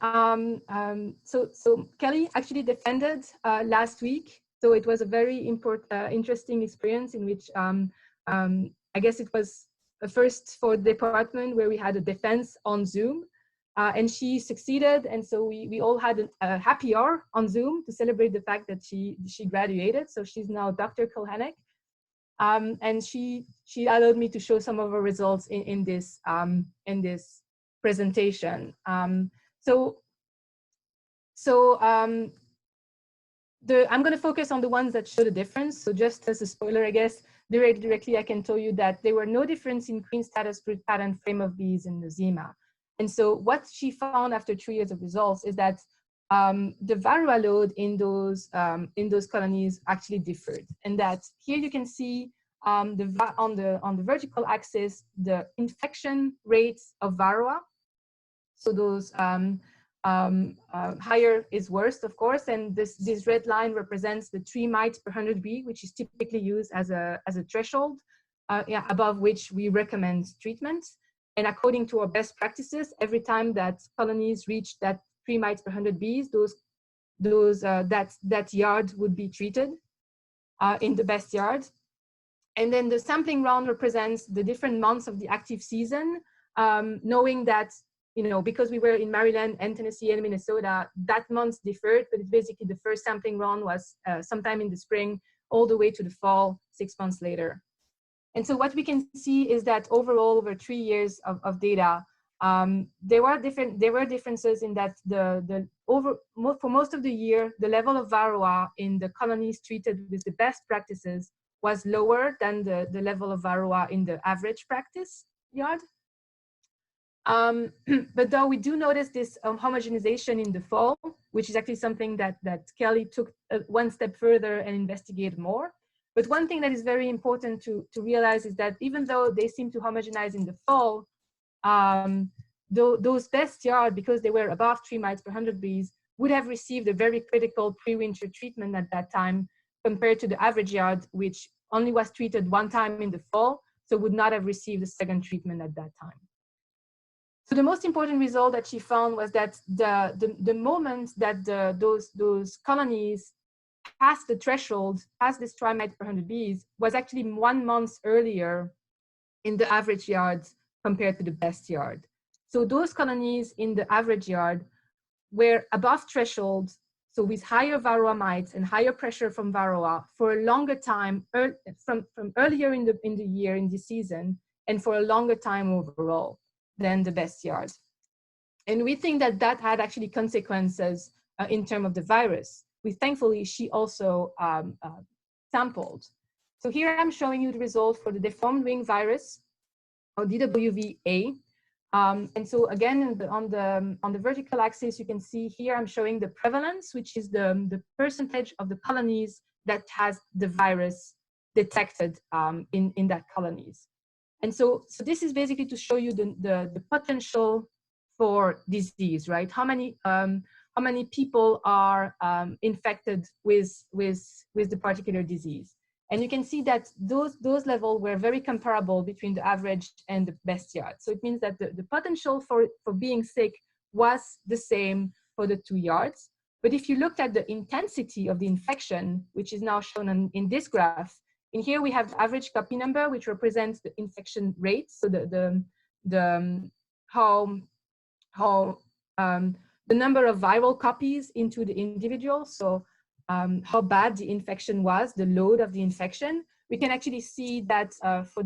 so Kelly actually defended last week. So it was a very interesting experience in which I guess it was a first for the department where we had a defense on Zoom. And she succeeded, and so we all had a happy hour on Zoom to celebrate the fact that she graduated. So she's now Dr. Kulhanek, and she allowed me to show some of her results in this presentation. I'm going to focus on the ones that show the difference. So just as a spoiler, I guess directly I can tell you that there were no difference in queen status, brood pattern, frame of bees, and nosema. And so what she found after 3 years of results is that the varroa load in those colonies actually differed, and that here you can see on the vertical axis the infection rates of varroa. So those higher is worst, of course, and this red line represents the 3 mites per 100 bee, which is typically used as a threshold above which we recommend treatment. And according to our best practices, every time that colonies reach that 3 mites per 100 bees, that yard would be treated in the best yard. And then the sampling round represents the different months of the active season, knowing that, because we were in Maryland and Tennessee and Minnesota, that month differed, but basically the first sampling round was sometime in the spring all the way to the fall, 6 months later. And so what we can see is that overall, over 3 years of data, there were differences in that for most of the year, the level of varroa in the colonies treated with the best practices was lower than the level of varroa in the average practice yard. But though we do notice this homogenization in the fall, which is actually something that Kelly took one step further and investigated more. But one thing that is very important to realize is that even though they seem to homogenize in the fall, those best yard, because they were above 3 mites per 100 bees, would have received a very critical pre-winter treatment at that time compared to the average yard, which only was treated 1 time in the fall, so would not have received a second treatment at that time. So the most important result that she found was that the moment that those colonies passed the threshold, past this 3 mites per 100 bees, was actually 1 month earlier in the average yards compared to the best yard. So those colonies in the average yard were above threshold, so with higher varroa mites and higher pressure from varroa for a longer time, from earlier in the year, in the season, and for a longer time overall than the best yard. And we think that that had actually consequences in terms of the virus. Thankfully, she also sampled. So here I'm showing you the result for the deformed wing virus, or DWVA. And so again, on the vertical axis, you can see here I'm showing the prevalence, which is the percentage of the colonies that has the virus detected in that colonies. And so this is basically to show you the potential for disease, right? How many people are infected with the particular disease. And you can see that those levels were very comparable between the average and the best yard. So it means that the potential for being sick was the same for the 2 yards. But if you looked at the intensity of the infection, which is now shown in this graph, in here we have the average copy number, which represents the infection rate. So how the number of viral copies into the individual, so how bad the infection was, the load of the infection. We can actually see that for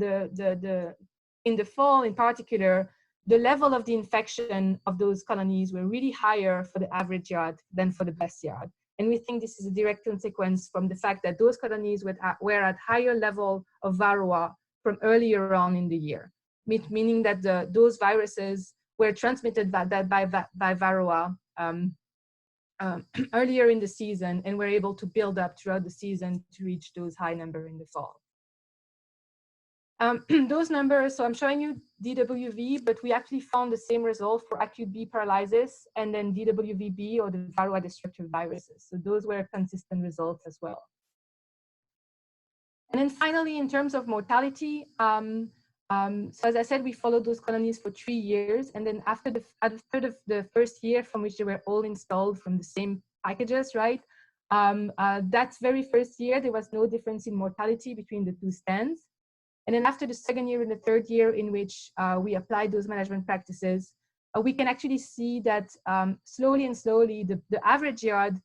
in the fall in particular, the level of the infection of those colonies were really higher for the average yard than for the best yard. And we think this is a direct consequence from the fact that those colonies were at higher level of varroa from earlier on in the year, meaning that those viruses were transmitted by varroa earlier in the season, and were able to build up throughout the season to reach those high numbers in the fall. Those numbers, so I'm showing you DWV, but we actually found the same result for acute bee paralysis and then DWVB, or the varroa destructive viruses. So those were consistent results as well. And then finally, in terms of mortality, so as I said, we followed those colonies for 3 years. And then after the first year, from which they were all installed from the same packages, right? That very first year, there was no difference in mortality between the two stands. And then after the second year and the third year in which we applied those management practices, we can actually see that slowly and slowly, the average yard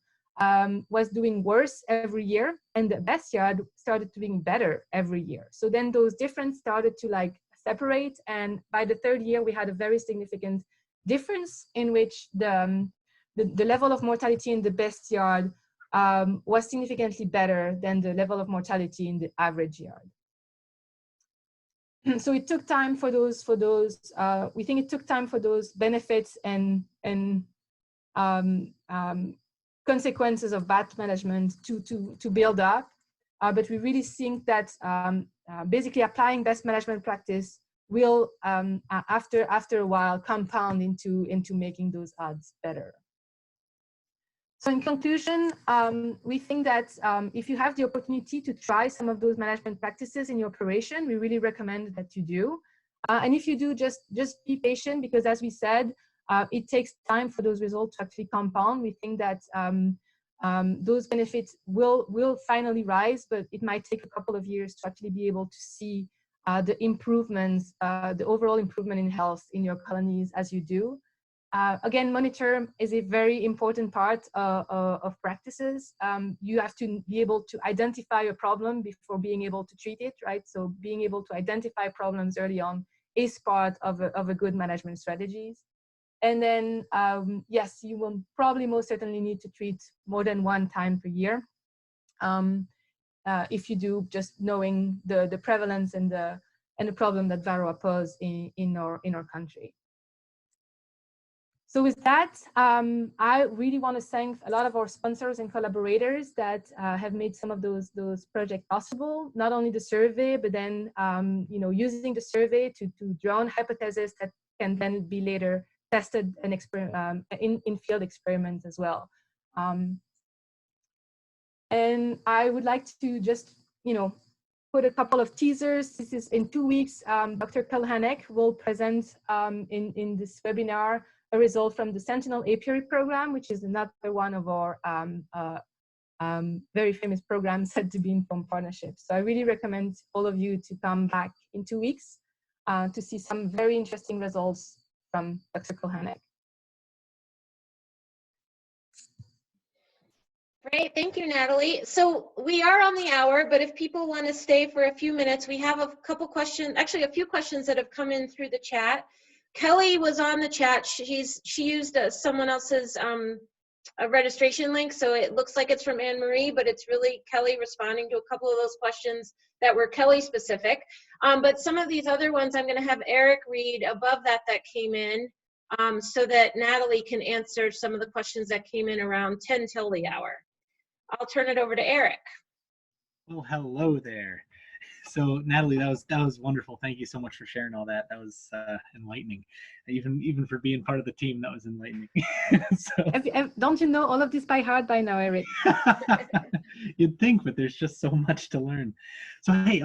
was doing worse every year, and the best yard started doing better every year. So then those differences started to like separate, and by the third year, we had a very significant difference in which the level of mortality in the best yard was significantly better than the level of mortality in the average yard. So it took time for those. We think it took time for those benefits and consequences of bad management to build up. But we really think that basically applying best management practice will, after a while, compound into making those odds better. So in conclusion, we think that if you have the opportunity to try some of those management practices in your operation, we really recommend that you do. And if you do, just be patient, because as we said, it takes time for those results to actually compound. We think that those benefits will finally rise, but it might take a couple of years to actually be able to see the improvements, the overall improvement in health in your colonies as you do. Again, monitor is a very important part of practices. You have to be able to identify a problem before being able to treat it, right? So being able to identify problems early on is part of a good management strategies. And then, yes, you will probably most certainly need to treat more than one time per year. If you do, just knowing the prevalence and the problem that varroa pose in our country. So with that, I really want to thank a lot of our sponsors and collaborators that have made some of those projects possible. Not only the survey, but then using the survey to draw on hypotheses that can then be later tested and in field experiments as well. And I would like to just put a couple of teasers. This is in 2 weeks. Dr. Kulhanek will present in this webinar a result from the Sentinel Apiary program, which is another one of our very famous programs at the Bee-Informed Partnership. So I really recommend all of you to come back in 2 weeks to see some very interesting results from Dr. Kulhanek. Great, thank you, Nathalie. So we are on the hour, but if people want to stay for a few minutes, we have a couple questions, actually a few questions that have come in through the chat. Kelly was on the chat. She used someone else's a registration link, so it looks like it's from Anne Marie, but it's really Kelly responding to a couple of those questions that were Kelly specific. But some of these other ones I'm going to have Eric read above that came in, so that Nathalie can answer some of the questions that came in around 10 till the hour. I'll turn it over to Eric. Well, hello there. So Nathalie, that was wonderful. Thank you so much for sharing all that. That was enlightening. Even for being part of the team, that was enlightening. So, don't you know all of this by heart by now, Eric? You'd think, but there's just so much to learn. So hey,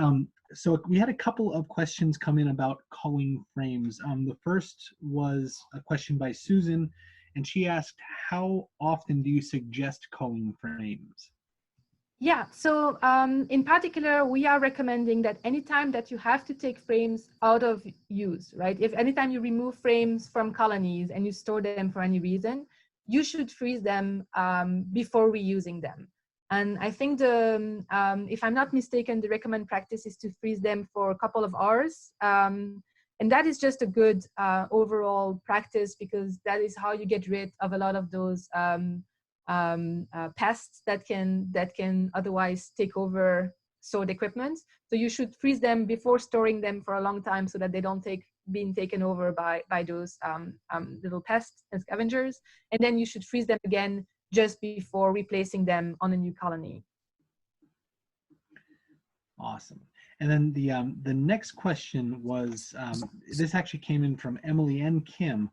so we had a couple of questions come in about culling frames. The first was a question by Susan, and she asked, how often do you suggest culling frames? Yeah, so in particular, we are recommending that anytime that you have to take frames out of use, right? If anytime you remove frames from colonies and you store them for any reason, you should freeze them before reusing them. And I think if I'm not mistaken, the recommended practice is to freeze them for a couple of hours. And that is just a good overall practice, because that is how you get rid of a lot of those pests that can otherwise take over stored equipment. So you should freeze them before storing them for a long time, so that they don't being taken over by those little pests and scavengers. And then you should freeze them again just before replacing them on a new colony. Awesome. And then the next question was, this actually came in from Emily and Kim.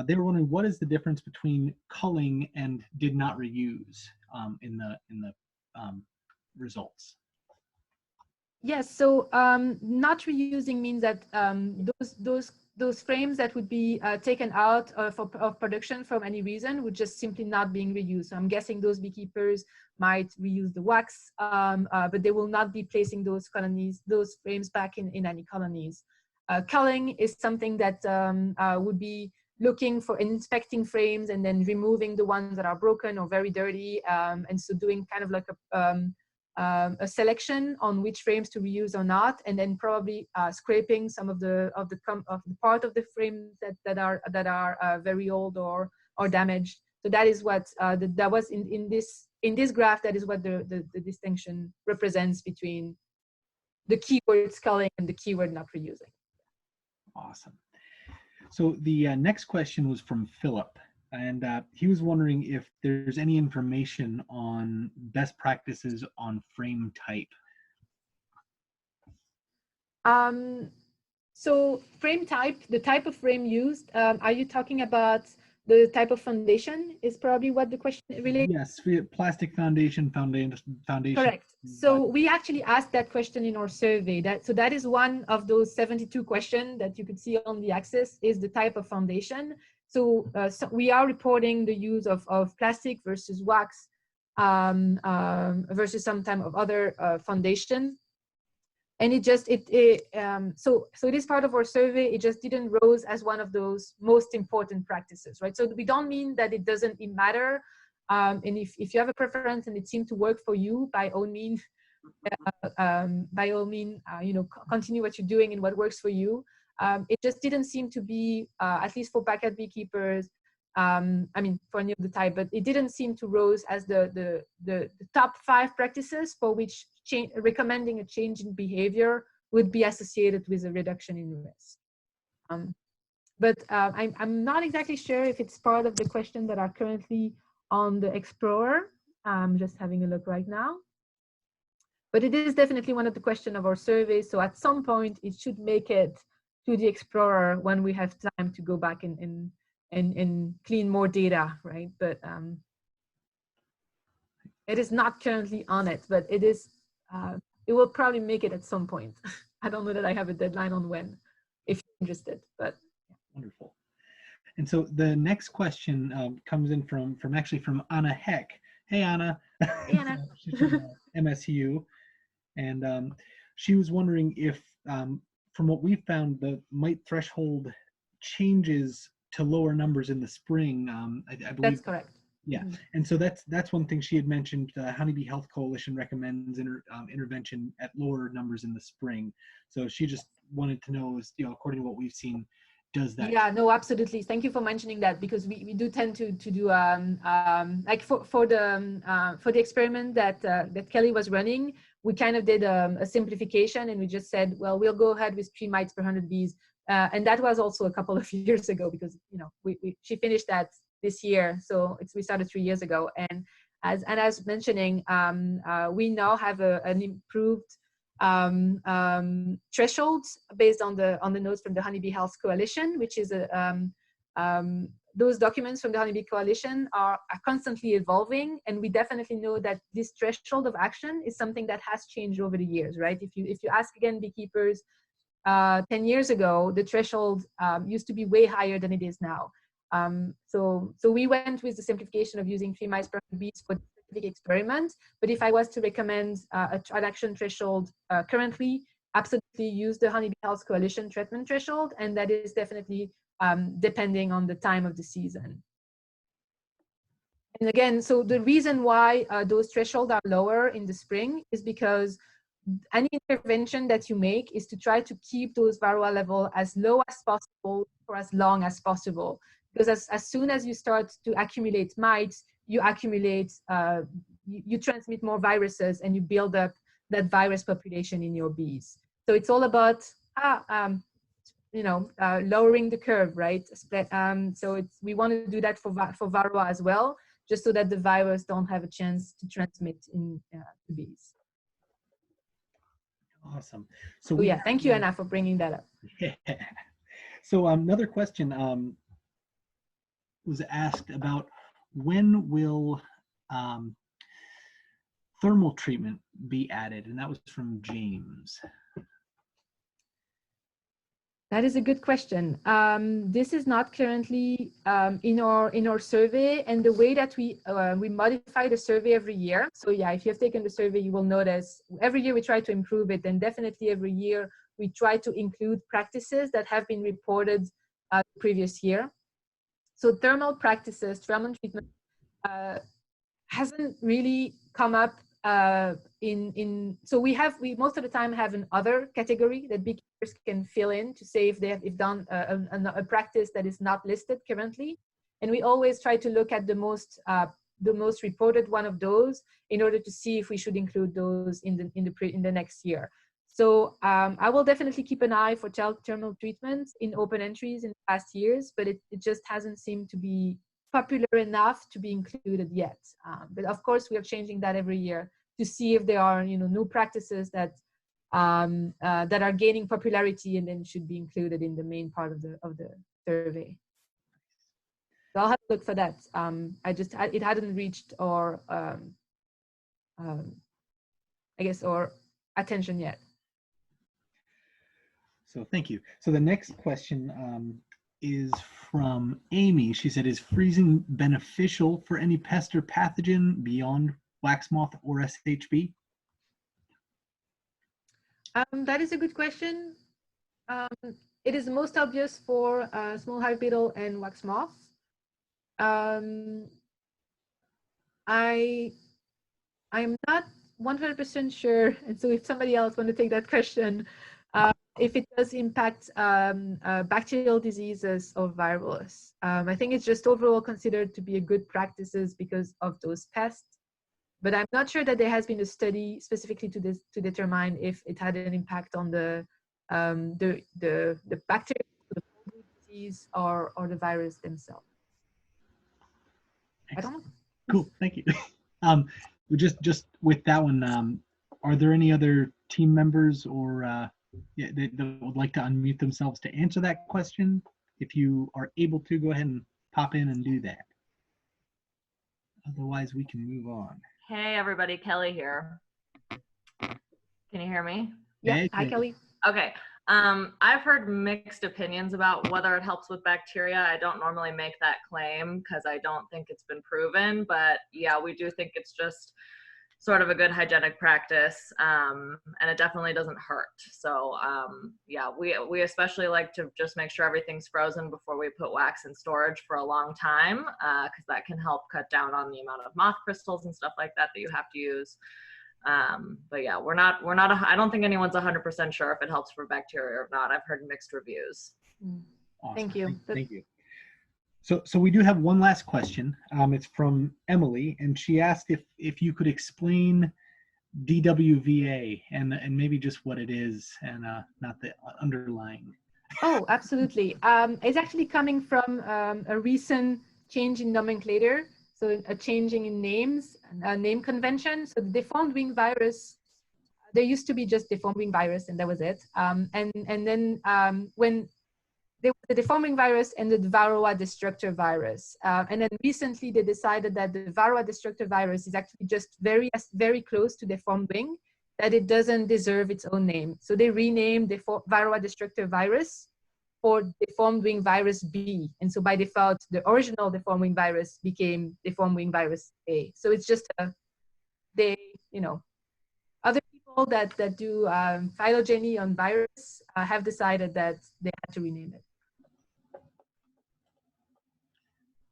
They were wondering, what is the difference between culling and did not reuse in the results? Yes, so not reusing means that those frames that would be taken out of production from any reason would just simply not being reused. So I'm guessing those beekeepers might reuse the wax, but they will not be placing those frames back in any colonies. Culling is something that would be looking for inspecting frames and then removing the ones that are broken or very dirty, and so doing kind of like a selection on which frames to reuse or not, and then probably scraping some of the part of the frame that are very old or damaged. So that is what that was in this graph. That is what the distinction represents between the keyword culling and the keyword not reusing. Awesome. So the next question was from Philip, and he was wondering if there's any information on best practices on frame type. So frame type, the type of frame used, are you talking about the type of foundation is probably what the question relates? Yes, plastic foundation. Correct. So we actually asked that question in our survey. So that is one of those 72 questions that you could see on the axis, is the type of foundation. So, we are reporting the use of plastic versus wax versus some type of other foundation. And so it is part of our survey. It just didn't rose as one of those most important practices, right? So we don't mean that it doesn't matter. And if you have a preference and it seemed to work for you, by all means, continue what you're doing and what works for you. It just didn't seem to be, at least for backyard beekeepers, for any of the type, but it didn't seem to rose as the top 5 practices for which recommending a change in behavior would be associated with a reduction in risk. I'm not exactly sure if it's part of the question that are currently on the Explorer. I'm just having a look right now. But it is definitely one of the questions of our survey. So at some point, it should make it to the Explorer when we have time to go back and clean more data, right? But it is not currently on it, but it is. It will probably make it at some point. I don't know that I have a deadline on when, if you're interested, but. Wonderful. And so the next question comes in from Anna Heck. Hey, Anna. Hey, Anna. She's from MSU. And she was wondering if, from what we found, the mite threshold changes to lower numbers in the spring. I believe that's correct. Yeah, and so that's one thing she had mentioned. Honeybee Health Coalition recommends intervention at lower numbers in the spring. So she just wanted to know, according to what we've seen, does that? Yeah, no, absolutely. Thank you for mentioning that, because we do tend to do like for the experiment that Kelly was running, we kind of did a simplification, and we just said, well, we'll go ahead with 3 mites per 100 bees, and that was also a couple of years ago, because she finished that this year, so we started 3 years ago, and as mentioning, we now have an improved thresholds based on the notes from the Honeybee Health Coalition, which is those documents from the Honeybee Coalition are constantly evolving, and we definitely know that this threshold of action is something that has changed over the years, right? If you ask again beekeepers 10 years ago, the threshold used to be way higher than it is now. So we went with the simplification of using 3 mice per 100 bees for the specific experiment. But if I was to recommend a action threshold currently, absolutely use the Honeybee Health Coalition treatment threshold, and that is definitely depending on the time of the season. And again, so the reason why those thresholds are lower in the spring is because any intervention that you make is to try to keep those varroa level as low as possible for as long as possible. Because as soon as you start to accumulate mites, you accumulate, you transmit more viruses and you build up that virus population in your bees. So it's all about, lowering the curve, right? So we want to do that for varroa as well, just so that the virus don't have a chance to transmit in to bees. Awesome. So yeah, thank you, Anna, for bringing that up. Yeah. So another question was asked about when will thermal treatment be added, and that was from James. That is a good question. This is not currently in our survey, and the way that we modify the survey every year. So yeah, if you have taken the survey, you will notice every year we try to improve it, and definitely every year we try to include practices that have been reported the previous year. So thermal practices, thermal treatment hasn't really come up so we most of the time have an other category that beekeepers can fill in to say if they've done a practice that is not listed currently, and we always try to look at the most reported one of those in order to see if we should include those in the next year. So I will definitely keep an eye for thermal treatment in open entries in past years, but it just hasn't seemed to be popular enough to be included yet. But of course, we are changing that every year to see if there are new practices that that are gaining popularity and then should be included in the main part of the survey. So I'll have to look for that. It hadn't reached our I guess our attention yet. So thank you. So the next question is from Amy. She said, is freezing beneficial for any pest or pathogen beyond wax moth or SHB? That is a good question. It is most obvious for small hive beetle and wax moth. I'm not 100% sure, and so if somebody else want to take that question, if it does impact bacterial diseases or virus. I think it's just overall considered to be a good practices because of those pests, but I'm not sure that there has been a study specifically to determine if it had an impact on the bacterial, the disease, or the virus themselves. Excellent. I don't know. Cool, thank you. Just with that one, are there any other team members or that would like to unmute themselves to answer that question? If you are able to, go ahead and pop in and do that. Otherwise, we can move on. Hey, everybody, Kelly here. Can you hear me? Yeah, Hey, hi, Kelly. Okay. I've heard mixed opinions about whether it helps with bacteria. I don't normally make that claim because I don't think it's been proven, but yeah, we do think it's just sort of a good hygienic practice, and it definitely doesn't hurt. So yeah, we especially like to just make sure everything's frozen before we put wax in storage for a long time, because that can help cut down on the amount of moth crystals and stuff like that you have to use. But yeah, I don't think anyone's 100% sure if it helps for bacteria or not. I've heard mixed reviews. Awesome. Thank you. Thank you. So we do have one last question. It's from Emily, and she asked if you could explain DWVA and maybe just what it is and not the underlying. Oh, absolutely. It's actually coming from a recent change in nomenclature, so a changing in names, name convention. So the deformed wing virus, there used to be just deformed wing virus, and that was it. And then when there was the deformed wing virus and the varroa destructor virus. And then recently they decided that the varroa destructor virus is actually just very close to deformed wing, that it doesn't deserve its own name. So they renamed the varroa destructor virus for deformed wing virus B. And so by default, the original deformed wing virus became deformed wing virus A. So it's just other people that do phylogeny on virus have decided that they had to rename it.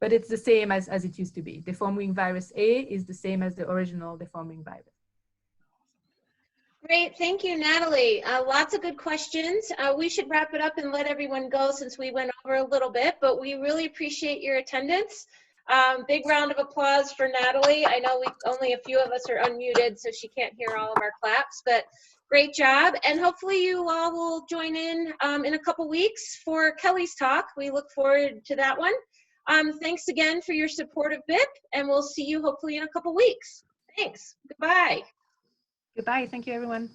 but it's the same as it used to be. Deforming virus A is the same as the original deforming virus. Great, thank you, Natalie. Lots of good questions. We should wrap it up and let everyone go since we went over a little bit, but we really appreciate your attendance. Big round of applause for Natalie. I know only a few of us are unmuted, so she can't hear all of our claps, but great job. And hopefully you all will join in a couple weeks for Kelly's talk. We look forward to that one. Thanks again for your support of BIP, and we'll see you hopefully in a couple weeks. Thanks. Goodbye. Goodbye. Thank you, everyone.